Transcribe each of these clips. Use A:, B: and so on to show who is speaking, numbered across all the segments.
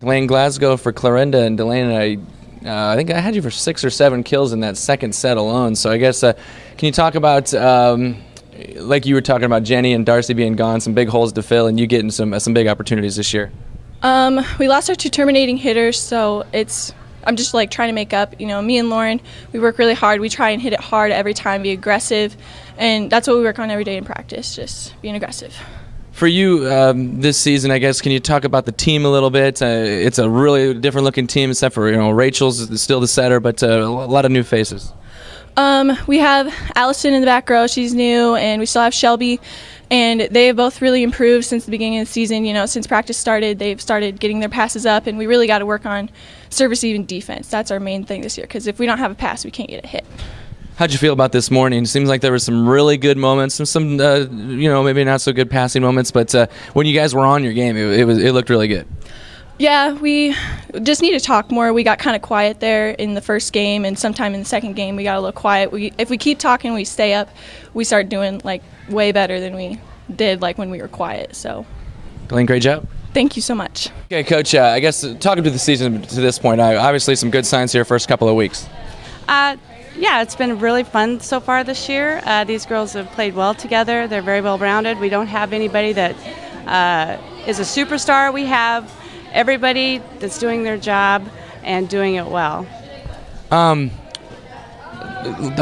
A: Delayne Glasgow for Clarinda, and Delayne, I think I had you for 6 or 7 kills in that second set alone. So I guess, can you talk about, like you were talking about Jenny and Darcy being gone, some big holes to fill, and you getting some big opportunities this year?
B: We lost our 2 terminating hitters, so I'm just like trying to make up. You know, me and Lauren, we work really hard. We try and hit it hard every time, be aggressive, and that's what we work on every day in practice, just being aggressive.
A: For you this season, I guess, can you talk about the team a little bit? It's a really different looking team, except for Rachel's still the setter, but a lot of new faces.
B: We have Allison in the back row. She's new, and we still have Shelby, and they have both really improved since the beginning of the season. You know, since practice started, they've started getting their passes up, and we really got to work on service and defense. That's our main thing this year, because if we don't have a pass, we can't get a hit.
A: How'd you feel about this morning? Seems like there were some really good moments, some maybe not so good passing moments, but when you guys were on your game, it looked really good.
B: Yeah, we just need to talk more. We got kind of quiet there in the first game, and sometime in the second game we got a little quiet. If we keep talking, we stay up, we start doing like way better than we did like when we were quiet. So,
A: Delayne, great job.
B: Thank you so much.
A: Okay, Coach, I guess talking to the season to this point, obviously some good signs here first couple of weeks.
C: Yeah, it's been really fun so far this year. These girls have played well together. They're very well rounded. We don't have anybody that is a superstar. We have everybody that's doing their job and doing it well.
A: I've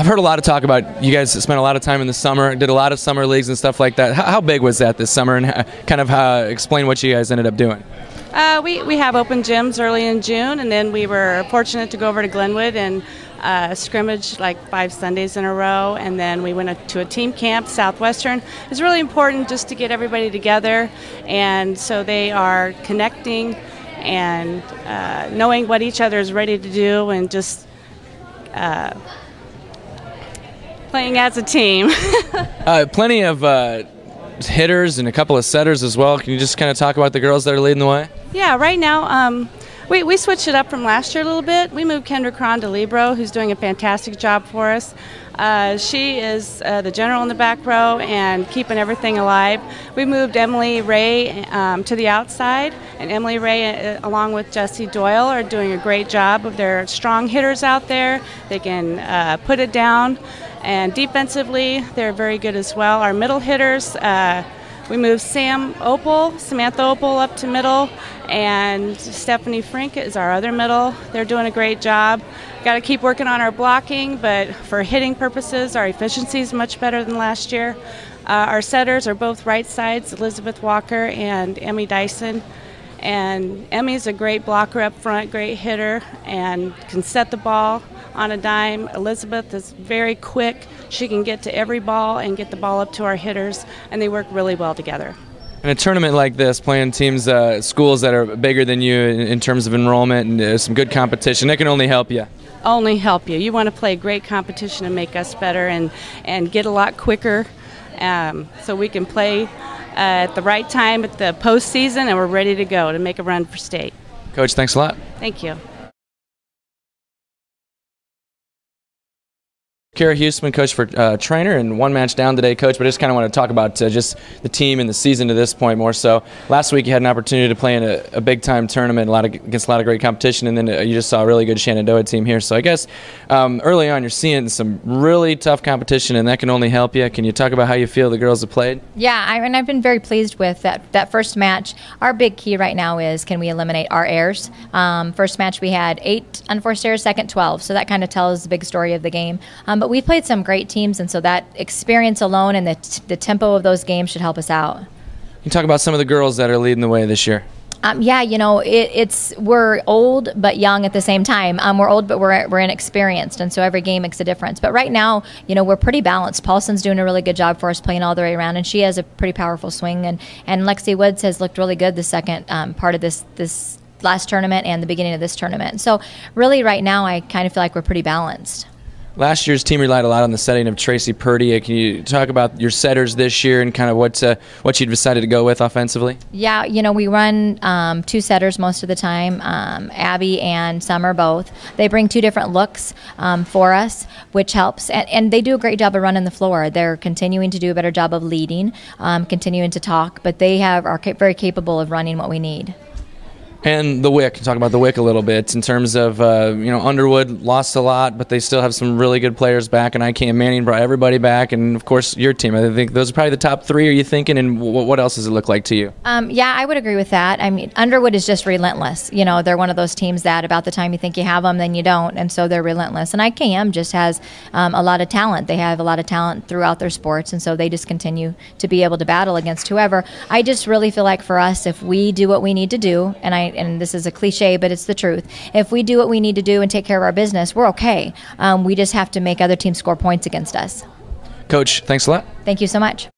A: heard a lot of talk about you guys spent a lot of time in the summer, did a lot of summer leagues and stuff like that. How big was that this summer, and kind of explain what you guys ended up doing?
C: We have open gyms early in June, and then we were fortunate to go over to Glenwood and scrimmage like 5 Sundays in a row, and then we went to a team camp, Southwestern. It's really important just to get everybody together, and so they are connecting and knowing what each other is ready to do, and just playing as a team.
A: Plenty of hitters and a couple of setters as well. Can you just kind of talk about the girls that are leading the way?
C: Yeah, right now we switched it up from last year a little bit. We moved Kendra Cron to Libero, who's doing a fantastic job for us. She is the general in the back row and keeping everything alive. We moved Emily Ray to the outside, and Emily Ray, along with Jessie Doyle, are doing a great job. They're strong hitters out there. They can put it down, and defensively, they're very good as well. Our middle hitters, we moved Samantha Opal up to middle, and Stephanie Frink is our other middle. They're doing a great job. Got to keep working on our blocking, but for hitting purposes, our efficiency is much better than last year. Our setters are both right sides, Elizabeth Walker and Emmy Dyson. And Emmy's a great blocker up front, great hitter, and can set the ball on a dime. Elizabeth is very quick. She can get to every ball and get the ball up to our hitters, and they work really well together.
A: In a tournament like this, playing teams, schools that are bigger than you in terms of enrollment and some good competition, that can only help you.
C: Only help you. You want to play great competition and make us better and get a lot quicker, so we can play at the right time at the postseason, and we're ready to go to make a run for state.
A: Coach, thanks a lot.
C: Thank you.
A: Kara Huisman, coach for Treynor, and one match down today, Coach, but I just kind of want to talk about just the team and the season to this point more so. Last week you had an opportunity to play in a big-time tournament against a lot of great competition, and then you just saw a really good Shenandoah team here. So I guess early on you're seeing some really tough competition, and that can only help you. Can you talk about how you feel the girls have played?
D: Yeah, I've been very pleased with that first match. Our big key right now is, can we eliminate our errors? First match we had 8 unforced errors, second 12, so that kind of tells the big story of the game. But we've played some great teams, and so that experience alone and the tempo of those games should help us out.
A: Can you talk about some of the girls that are leading the way this year?
D: Yeah, you know, we're old but young at the same time. We're old but we're inexperienced, and so every game makes a difference. But right now, you know, we're pretty balanced. Paulson's doing a really good job for us, playing all the way around, and she has a pretty powerful swing. And Lexi Woods has looked really good the second part of this last tournament and the beginning of this tournament. So really, right now, I kind of feel like we're pretty balanced.
A: Last year's team relied a lot on the setting of Tracy Purdy. Can you talk about your setters this year and kind of what you decided to go with offensively?
D: Yeah, you know, we run 2 setters most of the time, Abby and Summer both. They bring 2 different looks for us, which helps. And they do a great job of running the floor. They're continuing to do a better job of leading, continuing to talk, but they are very capable of running what we need.
A: And the WIC, talk about the WIC a little bit in terms of, Underwood lost a lot, but they still have some really good players back, and IKM Manning brought everybody back, and of course your team. I think those are probably the top three, are you thinking, and what else does it look like to you?
D: Yeah, I would agree with that. I mean, Underwood is just relentless. They're one of those teams that about the time you think you have them, then you don't, and so they're relentless. And IKM just has a lot of talent. They have a lot of talent throughout their sports, and so they just continue to be able to battle against whoever. I just really feel like for us, if we do what we need to do, and this is a cliche, but it's the truth. If we do what we need to do and take care of our business, we're okay. We just have to make other teams score points against us.
A: Coach, thanks a lot.
D: Thank you so much.